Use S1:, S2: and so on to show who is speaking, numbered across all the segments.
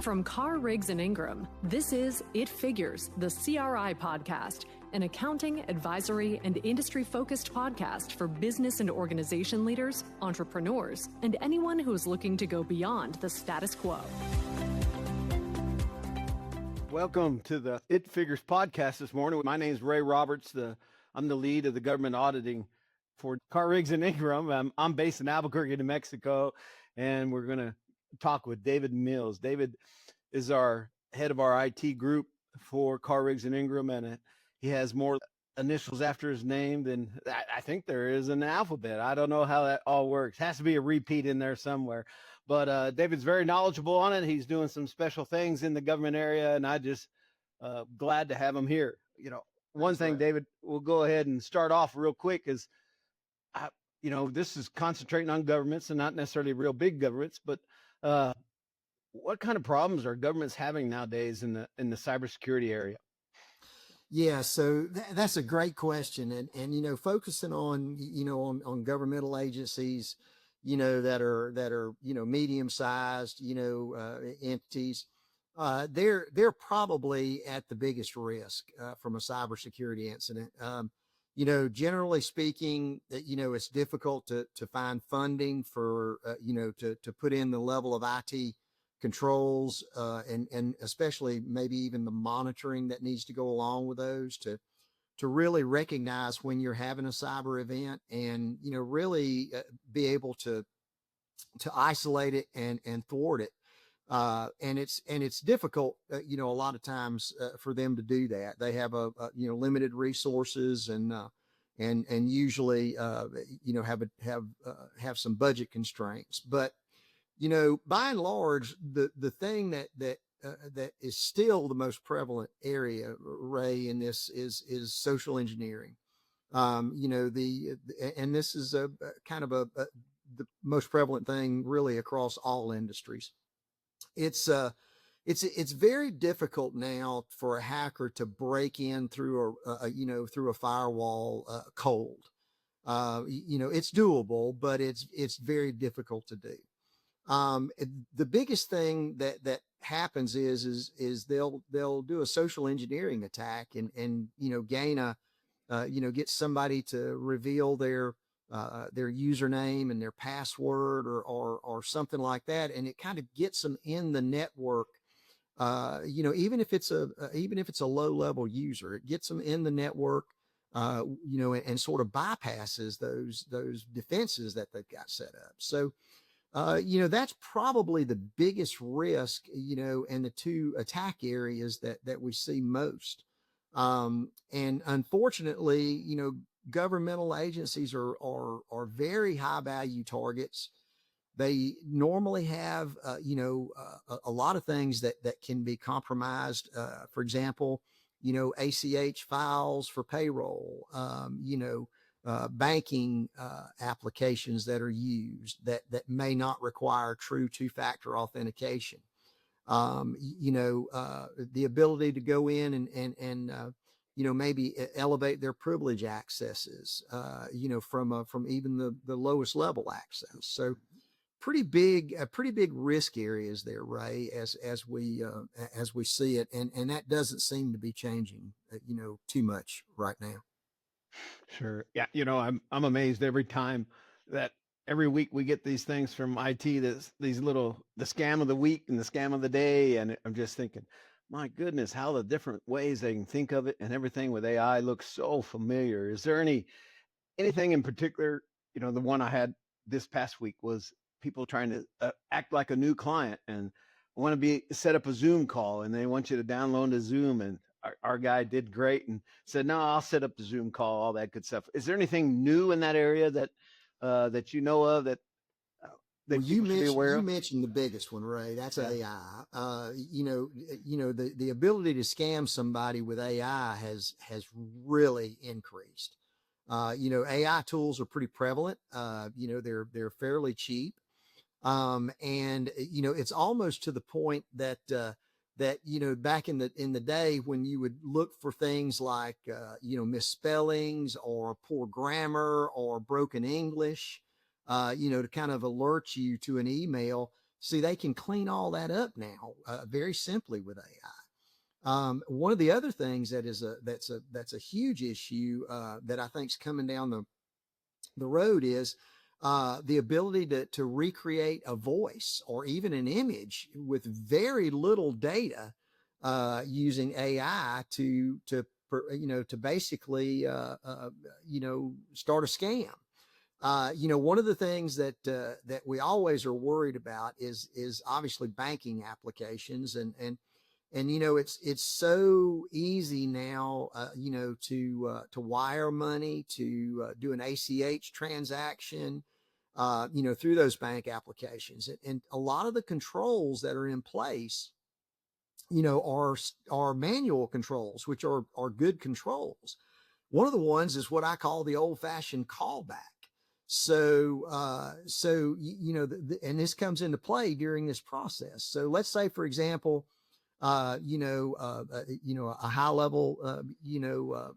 S1: From Carr, Riggs, and Ingram, this is It Figures, the CRI podcast, an accounting, advisory, and industry-focused podcast for business and organization leaders, entrepreneurs, and anyone who is looking to go beyond the status quo.
S2: Welcome to the It Figures podcast this morning. My name is Ray Roberts. I'm the lead of the government auditing for Carr, Riggs, and Ingram. I'm based in Albuquerque, New Mexico, and we're going to talk with David Mills. David is our head of our IT group for Carr, Riggs, and Ingram, and he has more initials after his name than I think there is in the alphabet. I don't know how that all works. Has to be a repeat in there somewhere. But David's very knowledgeable on it. He's doing some special things in the government area, and I just glad to have him here. You know, one thing, right. David, we'll go ahead and start off real quick is, this is concentrating on governments and not necessarily real big governments, but what kind of problems are governments having nowadays in the cybersecurity area?
S3: Yeah, so that's a great question, and focusing on governmental agencies, that are medium sized entities, they're probably at the biggest risk from a cybersecurity incident. Generally speaking, it's difficult to find funding for to put in the level of IT controls and especially maybe even the monitoring that needs to go along with those to really recognize when you're having a cyber event and really be able to isolate it and thwart it. And it's difficult, a lot of times for them to do that. They have limited resources and usually have some budget constraints. But by and large, the thing that is still the most prevalent area, Ray, in this is social engineering. And this is a kind of the most prevalent thing really across all industries. It's very difficult now for a hacker to break in through a firewall cold. It's doable, but it's very difficult to do. The biggest thing that happens is they'll do a social engineering attack and gain get somebody to reveal their username and their password or something like that, and it kind of gets them in the network. Even if it's a low level user, it gets them in the network. And sort of bypasses those defenses that they've got set up. So. That's probably the biggest risk, and the two attack areas that we see most. And unfortunately, governmental agencies are very high value targets. They normally have, a lot of things that can be compromised. For example, ACH files for payroll, banking applications that are used that may not require true two-factor authentication. The ability to go in and maybe elevate their privilege accesses, from even the lowest level access. So pretty big risk areas there, Ray, as we see it. And that doesn't seem to be changing, too much right now.
S2: Sure. Yeah. I'm amazed every time that every week we get these things from IT, the scam of the week and the scam of the day. And I'm just thinking, my goodness, how the different ways they can think of it and everything with AI looks so familiar. Is there anything in particular? The one I had this past week was people trying to act like a new client and want to set up a Zoom call, and they want you to download a Zoom, and our guy did great and said, no, I'll set up the Zoom call, all that good stuff. Is there anything new in that area that you know of that you
S3: mentioned the biggest one, Ray? That's AI. The ability to scam somebody with AI has really increased. AI tools are pretty prevalent. They're fairly cheap. And it's almost to the point that back in the day when you would look for things like, misspellings or poor grammar or broken English, to kind of alert you to an email, See, they can clean all that up now very simply with AI. One of the other things that's a huge issue that I think is coming down the road is the ability to recreate a voice or even an image with very little data using AI to basically start a scam. One of the things that we always are worried about is obviously banking applications, and it's so easy now, to wire money, to do an ACH transaction, through those bank applications, and a lot of the controls that are in place, are manual controls, which are good controls. One of the ones is what I call the old-fashioned callback. So, and this comes into play during this process. So let's say, for example, a high level, user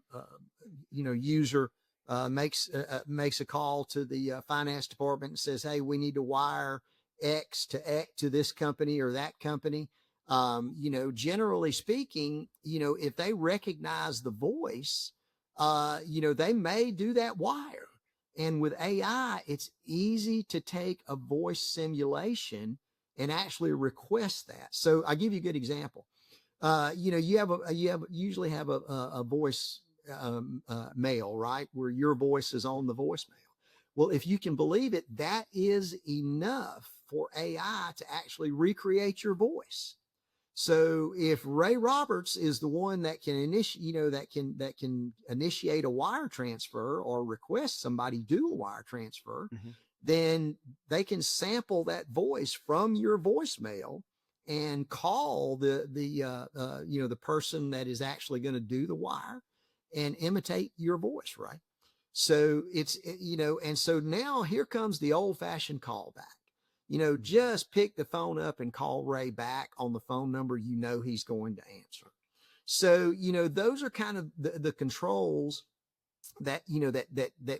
S3: makes a call to the finance department and says, "Hey, we need to wire X to this company or that company." Generally speaking, if they recognize the voice, they may do that wire. And with AI, it's easy to take a voice simulation and actually request that. So I'll give you a good example. You usually have a voice mail, right, where your voice is on the voicemail. Well, if you can believe it, that is enough for AI to actually recreate your voice. So if Ray Roberts is the one that can initiate a wire transfer or request somebody do a wire transfer, then they can sample that voice from your voicemail and call the person that is actually going to do the wire and imitate your voice, right? So and so now here comes the old-fashioned callback. Just pick the phone up and call Ray back on the phone number he's going to answer. So, those are kind of the controls that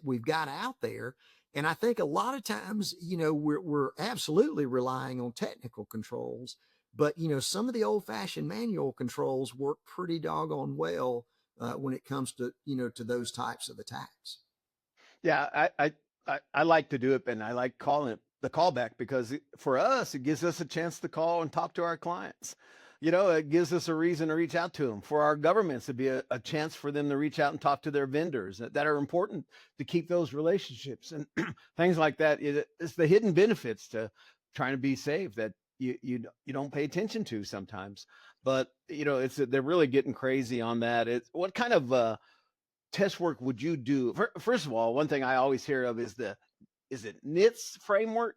S3: we've got out there. And I think a lot of times, we're absolutely relying on technical controls, but, some of the old-fashioned manual controls work pretty doggone well when it comes to, to those types of attacks.
S2: Yeah, I like to do it, and I like calling it the callback because for us, it gives us a chance to call and talk to our clients. It gives us a reason to reach out to them. For our governments, it'd be a chance for them to reach out and talk to their vendors that are important to keep those relationships and things like that. It's the hidden benefits to trying to be safe that you don't pay attention to sometimes. But they're really getting crazy on that. What kind of test work would you do? First of all, one thing I always hear of is it NIST framework?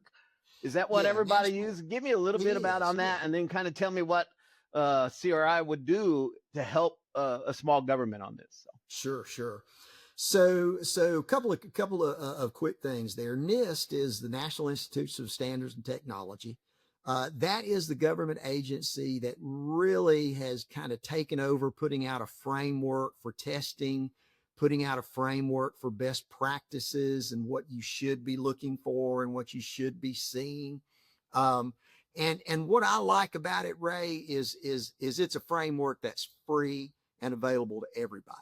S2: Is that what everybody uses? Give me a little bit about on that, and then kind of tell me what CRI would do to help a small government on this.
S3: Sure. So a couple of quick things there. NIST is the National Institute of Standards and Technology. That is the government agency that really has kind of taken over putting out a framework for testing, putting out a framework for best practices and what you should be looking for and what you should be seeing. And what I like about it, Ray, is it's a framework that's free and available to everybody.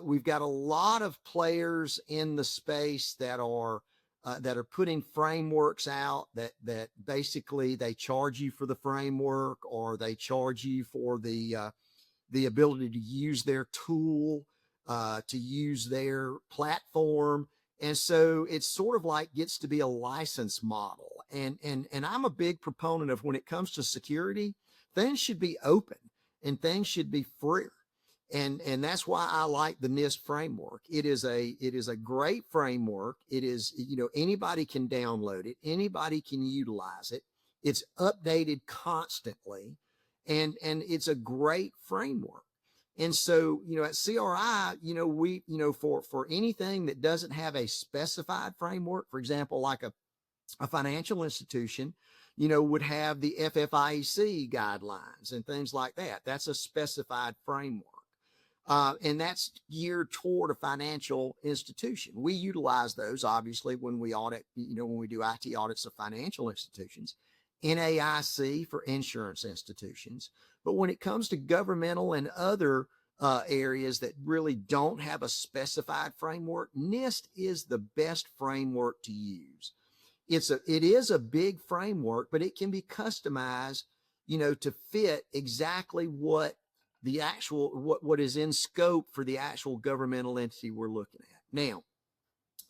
S3: We've got a lot of players in the space that are putting frameworks out that basically they charge you for the framework, or they charge you for the ability to use their tool, to use their platform. And so it's sort of like gets to be a license model. And I'm a big proponent of, when it comes to security, things should be open and things should be free. And that's why I like the NIST framework. It is a great framework. It is, anybody can download it. Anybody can utilize it. It's updated constantly, and it's a great framework. And so, at CRI, we, for anything that doesn't have a specified framework, for example, like a financial institution, would have the FFIEC guidelines and things like that. That's a specified framework. And that's geared toward a financial institution. We utilize those, obviously, when we audit, when we do IT audits of financial institutions. NAIC for insurance institutions. But when it comes to governmental and other areas that really don't have a specified framework, NIST is the best framework to use. It is a big framework, but it can be customized, to fit exactly what what is in scope for the actual governmental entity we're looking at. Now,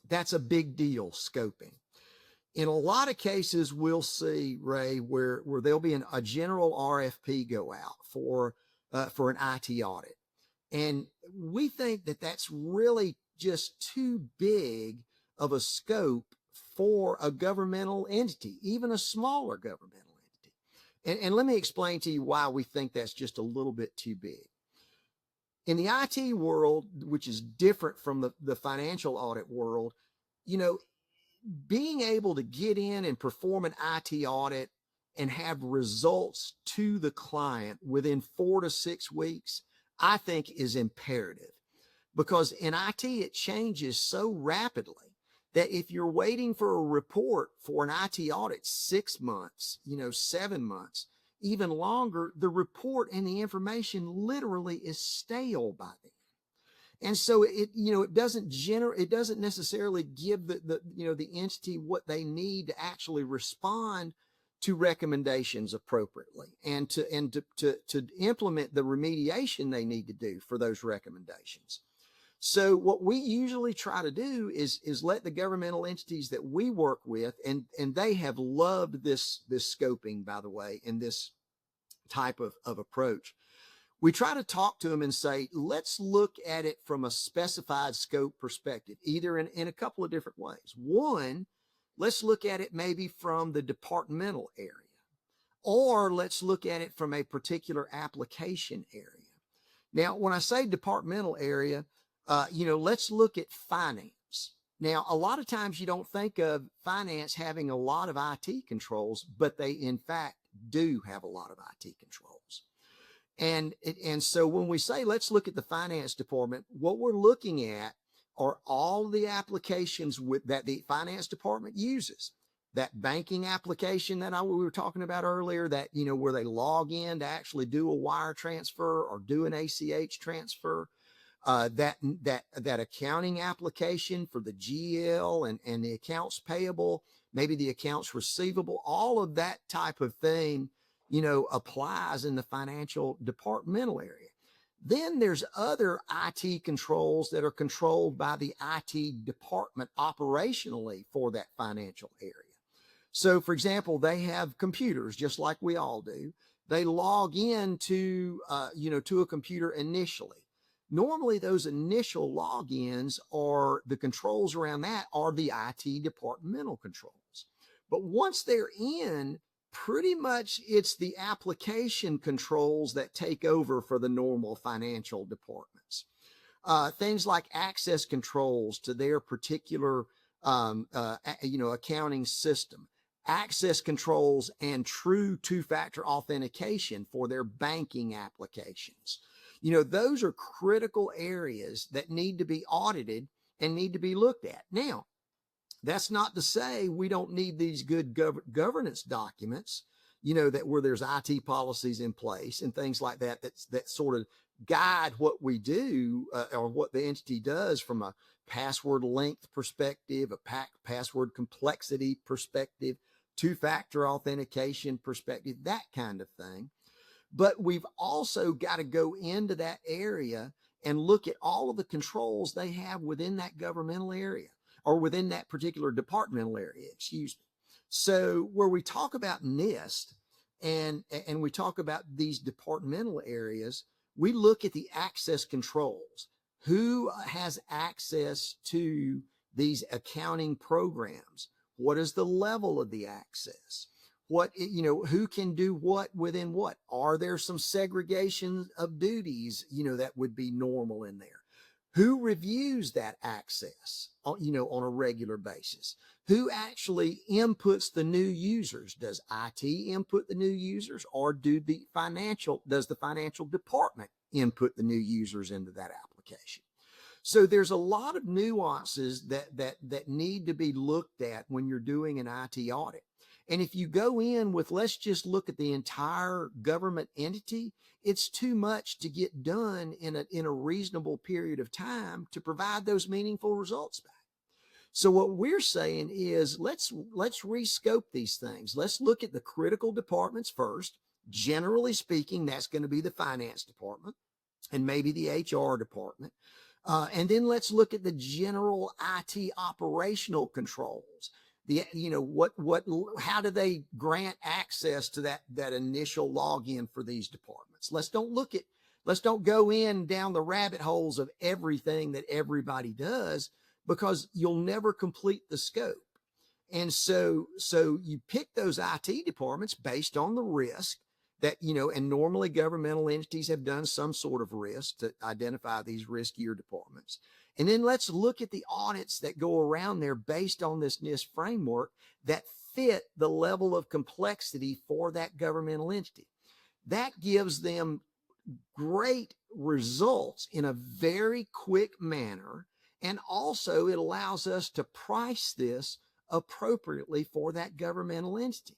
S3: that's a big deal, scoping. In a lot of cases, we'll see, Ray, where there'll be a general RFP go out for an IT audit. And we think that that's really just too big of a scope for a governmental entity, even a smaller governmental entity. And let me explain to you why we think that's just a little bit too big. In the IT world, which is different from the financial audit world, being able to get in and perform an IT audit and have results to the client within 4 to 6 weeks, I think is imperative, because in IT, it changes so rapidly that if you're waiting for a report for an IT audit 6 months, 7 months, even longer, the report and the information literally is stale by then. And so it doesn't necessarily give the entity what they need to actually respond to recommendations appropriately and to implement the remediation they need to do for those recommendations. So what we usually try to do is let the governmental entities that we work with, and they have loved this scoping, by the way, and this type of approach. We try to talk to them and say, let's look at it from a specified scope perspective, either in a couple of different ways. One, let's look at it maybe from the departmental area, or let's look at it from a particular application area. Now, when I say departmental area, let's look at finance. Now, a lot of times you don't think of finance having a lot of IT controls, but they in fact do have a lot of IT controls. And so when we say, let's look at the finance department, what we're looking at are all the applications that the finance department uses. That banking application that we were talking about earlier, that, where they log in to actually do a wire transfer or do an ACH transfer, that accounting application for the GL and the accounts payable, maybe the accounts receivable, all of that type of thing, applies in the financial departmental area. Then there's other IT controls that are controlled by the IT department operationally for that financial area. So, for example, they have computers just like we all do. They log in to a computer initially. Normally, those initial logins or the controls around that are the IT departmental controls. But once they're in, pretty much it's the application controls that take over for the normal financial departments. Things like access controls to their particular, accounting system, access controls and true two-factor authentication for their banking applications. Those are critical areas that need to be audited and need to be looked at. Now, that's not to say we don't need these good governance documents, that where there's IT policies in place and things like that, that sort of guide what we do or what the entity does from a password length perspective, a password complexity perspective, two-factor authentication perspective, that kind of thing. But we've also got to go into that area and look at all of the controls they have within that governmental area, or within that particular departmental area, excuse me. So where we talk about NIST and we talk about these departmental areas, we look at the access controls. Who has access to these accounting programs? What is the level of the access? Who can do what within what? Are there some segregation of duties, that would be normal in there? Who reviews that access, on a regular basis? Who actually inputs the new users? Does IT input the new users, or does the financial department input the new users into that application? So there's a lot of nuances that need to be looked at when you're doing an IT audit. And if you go in with, let's just look at the entire government entity, it's too much to get done in a reasonable period of time to provide those meaningful results back. So what we're saying is let's rescope these things. Let's look at the critical departments first. Generally speaking, that's going to be the finance department and maybe the HR department. And then let's look at the general IT operational controls. How do they grant access to that initial login for these departments? Let's don't go in down the rabbit holes of everything that everybody does, because you'll never complete the scope. And so you pick those IT departments based on the risk that, and normally governmental entities have done some sort of risk to identify these riskier departments. And then let's look at the audits that go around there based on this NIST framework that fit the level of complexity for that governmental entity. That gives them great results in a very quick manner. And also it allows us to price this appropriately for that governmental entity.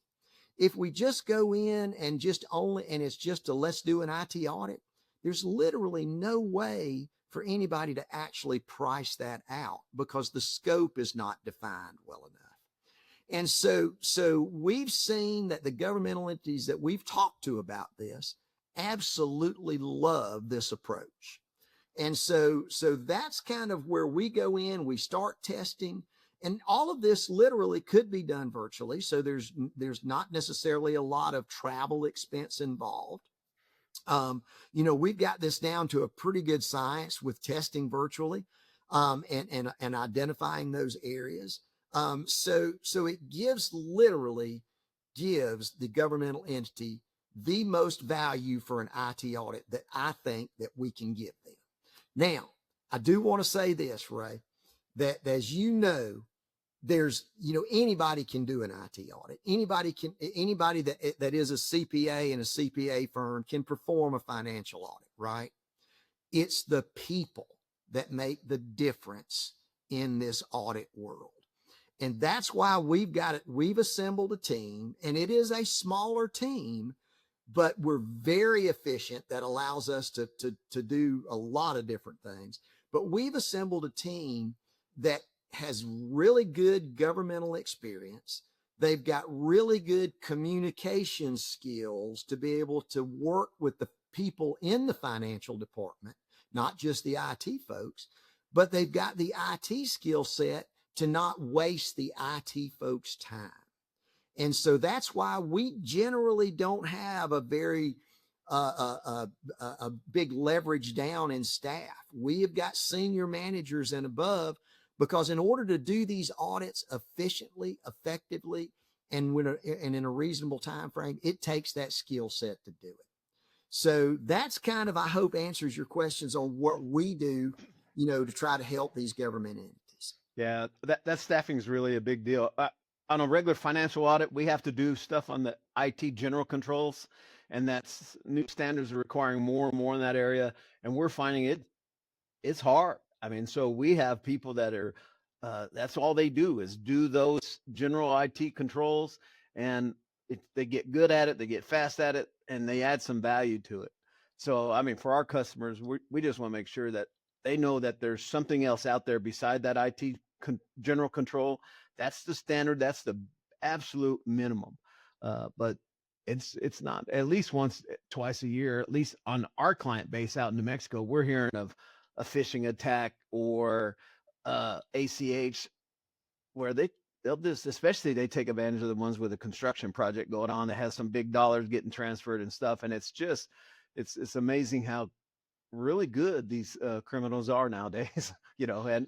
S3: If we just go in and it's just let's do an IT audit, there's literally no way for anybody to actually price that out because the scope is not defined well enough. And so we've seen that the governmental entities that we've talked to about this absolutely love this approach. And so that's kind of where we go in, we start testing, and all of this literally could be done virtually. So there's not necessarily a lot of travel expense involved. We've got this down to a pretty good science with testing virtually, and identifying those areas. So it literally gives the governmental entity the most value for an IT audit that I think that we can give them. Now, I do want to say this, Ray, that as you know, there's, anybody can do an IT audit. Anybody that is a CPA and a CPA firm can perform a financial audit, right? It's the people that make the difference in this audit world. And that's why we've assembled a team, and it is a smaller team, but we're very efficient. That allows us to do a lot of different things. But we've assembled a team that has really good governmental experience. They've got really good communication skills to be able to work with the people in the financial department, not just the IT folks, but they've got the IT skill set to not waste the IT folks' time. And so that's why we generally don't have a very a big leverage down in staff. We have got senior managers and above, because in order to do these audits efficiently, effectively, and in a reasonable time frame, it takes that skill set to do it. So that's kind of, I hope, answers your questions on what we do, to try to help these government entities.
S2: Yeah, that staffing is really a big deal. On a regular financial audit, we have to do stuff on the IT general controls, and that's new standards are requiring more and more in that area. And we're finding it's hard. I mean, so we have people that are, that's all they do is do those general IT controls, and they get good at it, they get fast at it, and they add some value to it. So, I mean, for our customers, we just want to make sure that they know that there's something else out there beside that IT general control. That's the standard. That's the absolute minimum. But it's not, at least once, twice a year, at least on our client base out in New Mexico, we're hearing of a phishing attack or ACH, where they'll just, especially they take advantage of the ones with a construction project going on that has some big dollars getting transferred and stuff. And it's amazing how really good these criminals are nowadays, and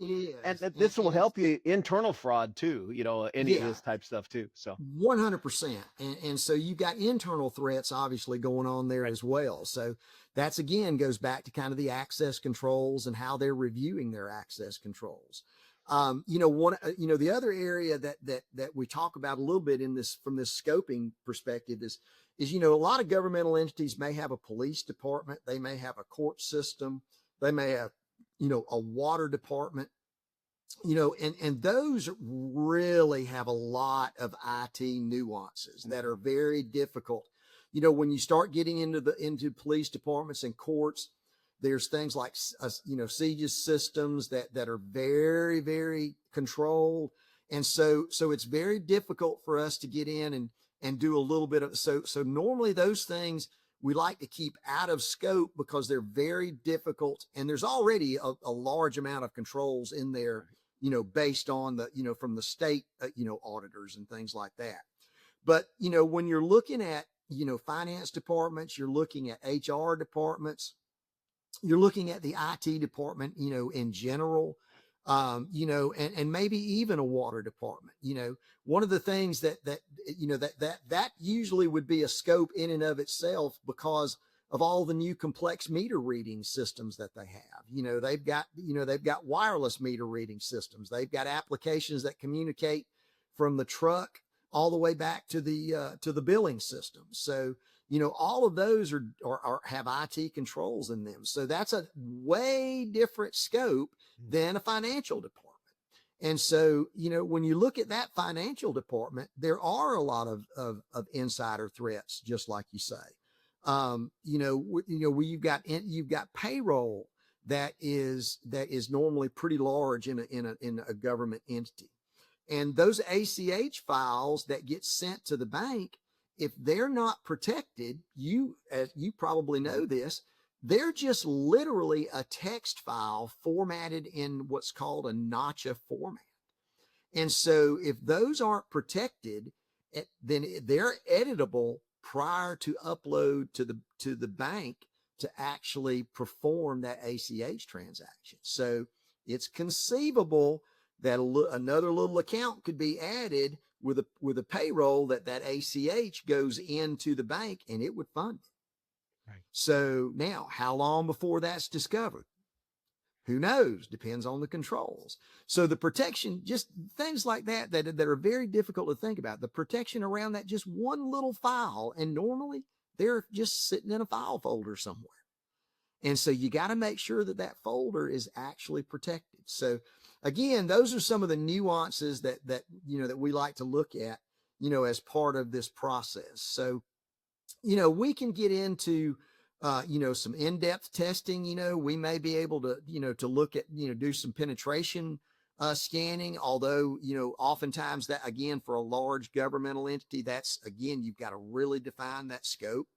S2: this will help you internal fraud too, any of this type stuff too. So
S3: 100%. And so you've got internal threats obviously going on there as well. So that's, again, goes back to kind of the access controls and how they're reviewing their access controls. The other area that we talk about a little bit in this, from this scoping perspective, is a lot of governmental entities may have a police department, they may have a court system, they may have, a water department. And those really have a lot of IT nuances that are very difficult. When you start getting into police departments and courts, there's things like siege systems that are very, very controlled, and so it's very difficult for us to get in and do a little bit of so normally those things we like to keep out of scope because they're very difficult, and there's already a large amount of controls in there, based on from the state, auditors and things like that. But, when you're looking at, finance departments, you're looking at HR departments, you're looking at the IT department, in general, and maybe even a water department. One of the things that usually would be a scope in and of itself because of all the new complex meter reading systems that they have. They've got wireless meter reading systems. They've got applications that communicate from the truck all the way back to the billing system. So, all of those are have IT controls in them. So that's a way different scope than a financial department. And so, when you look at that financial department, there are a lot of insider threats, just like you say. Where you've got payroll that is normally pretty large in a government entity. And those ACH files that get sent to the bank, if they're not protected, as you probably know this, they're just literally a text file formatted in what's called a notcha format. And so if those aren't protected, then they're editable prior to upload to the bank to actually perform that ACH transaction. So it's conceivable that another little account could be added with a payroll that ACH goes into the bank and it would fund it. Right. So now, how long before that's discovered? Who knows? Depends on the controls. So the protection, just things like that are very difficult to think about. The protection around that just one little file, and normally they're just sitting in a file folder somewhere. And so you got to make sure that folder is actually protected. So again, those are some of the nuances that we like to look at, as part of this process. So, we can get into, some in-depth testing. We may be able to, to look at, do some penetration scanning, although, oftentimes that, again, for a large governmental entity, that's, again, you've got to really define that scope.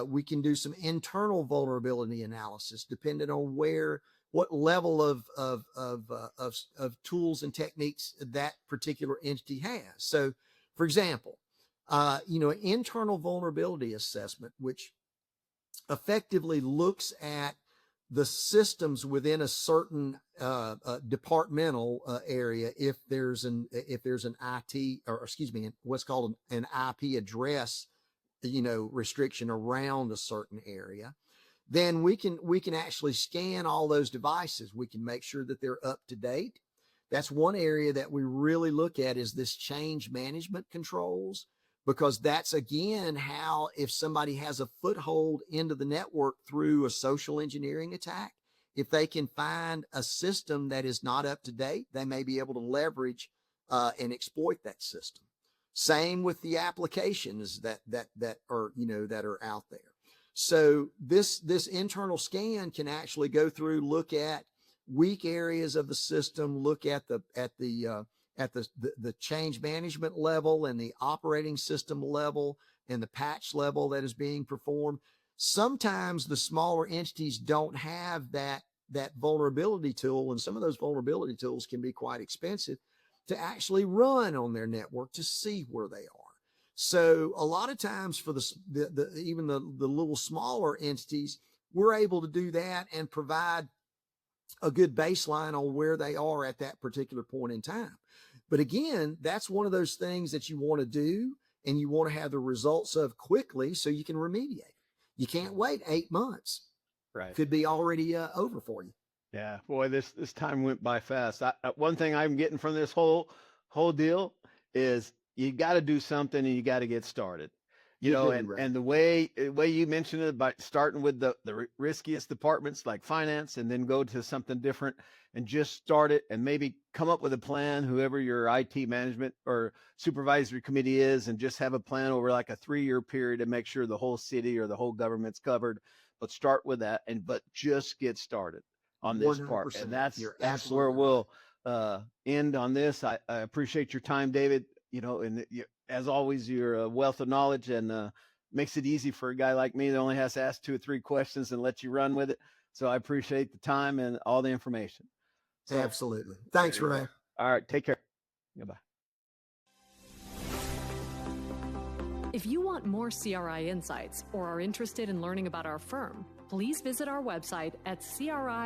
S3: We can do some internal vulnerability analysis, depending on what level of tools and techniques that particular entity has. So, for example, an internal vulnerability assessment, which effectively looks at the systems within a certain departmental area. If there's an IT, or excuse me, what's called an IP address, restriction around a certain area, then we can actually scan all those devices. We can make sure that they're up to date. That's one area that we really look at, is this change management controls, because that's, again, how, if somebody has a foothold into the network through a social engineering attack, if they can find a system that is not up to date, they may be able to leverage and exploit that system. Same with the applications that are out there. So this internal scan can actually go through, look at weak areas of the system, look at the change management level and the operating system level and the patch level that is being performed. Sometimes the smaller entities don't have that vulnerability tool, and some of those vulnerability tools can be quite expensive to actually run on their network to see where they are. So a lot of times for even the little smaller entities, we're able to do that and provide a good baseline on where they are at that particular point in time. But again, that's one of those things that you want to do and you want to have the results of quickly so you can remediate. You can't wait 8 months.
S2: Right.
S3: Could be already over for you.
S2: Yeah, boy, this time went by fast. One thing I'm getting from this whole deal is you got to do something and you got to get started. You know,
S3: do, Ray.
S2: and the way you mentioned it, by starting with the riskiest departments like finance, and then go to something different and just start it, and maybe come up with a plan, whoever your IT management or supervisory committee is, and just have a plan over like a 3-year period to make sure the whole city or the whole government's covered. But start with that, but just get started on this part.
S3: 100%.
S2: And
S3: You're
S2: that's where
S3: absolutely
S2: we'll
S3: right.
S2: end on this. I appreciate your time, David. You know, and as always, you're a wealth of knowledge, and makes it easy for a guy like me that only has to ask 2 or 3 questions and let you run with it. So I appreciate the time and all the information. So,
S3: Absolutely. Thanks, Ray.
S2: all right, take care. Goodbye.
S1: If you want more CRI insights or are interested in learning about our firm, please visit our website at criadv.com.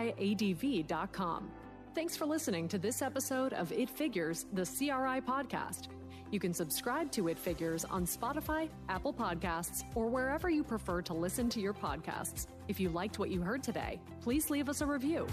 S1: Thanks for listening to this episode of It Figures, the CRI podcast. You can subscribe to It Figures on Spotify, Apple Podcasts, or wherever you prefer to listen to your podcasts. If you liked what you heard today, please leave us a review.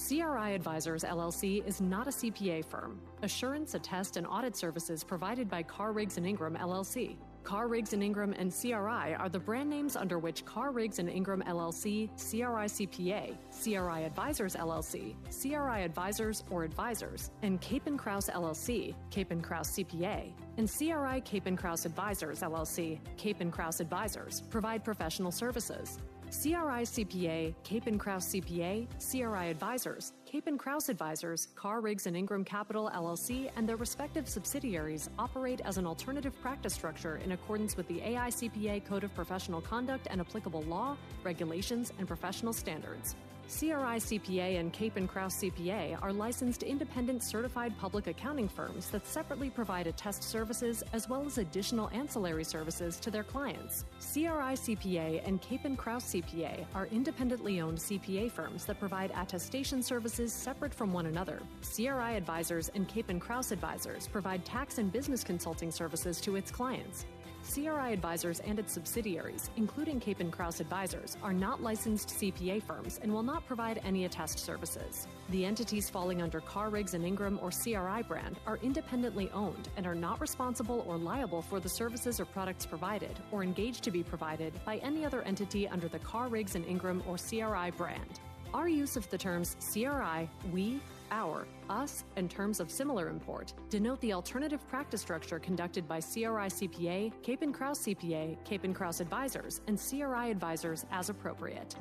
S1: CRI Advisors, LLC is not a CPA firm. Assurance, attest, and audit services provided by Carr, Riggs & Ingram, LLC. Carr, Riggs & Ingram, and CRI are the brand names under which Carr, Riggs & Ingram, LLC, CRI CPA, CRI Advisors, LLC, CRI Advisors or Advisors, and Cape & Krause, LLC, Cape & Krause CPA, and CRI Cape & Krause Advisors, LLC, Cape & Krause Advisors, provide professional services. CRI CPA, Cape & Krause CPA, CRI Advisors, Cape & Krause Advisors, Carr, Riggs & Ingram Capital, LLC, and their respective subsidiaries operate as an alternative practice structure in accordance with the AICPA Code of Professional Conduct and applicable law, regulations, and professional standards. CRI CPA and Cape & Krause CPA are licensed independent certified public accounting firms that separately provide attest services as well as additional ancillary services to their clients. CRI CPA and Cape & Krause CPA are independently owned CPA firms that provide attestation services separate from one another. CRI Advisors and Cape & Krause Advisors provide tax and business consulting services to its clients. CRI Advisors and its subsidiaries, including Cape & Krause Advisors, are not licensed CPA firms and will not provide any attest services. The entities falling under Carr, Riggs & Ingram or CRI brand are independently owned and are not responsible or liable for the services or products provided or engaged to be provided by any other entity under the Carr, Riggs & Ingram or CRI brand. Our use of the terms CRI, we, our, us, and terms of similar import denote the alternative practice structure conducted by CRI CPA, Cape & Krause CPA, Cape & Krause Advisors, and CRI Advisors as appropriate.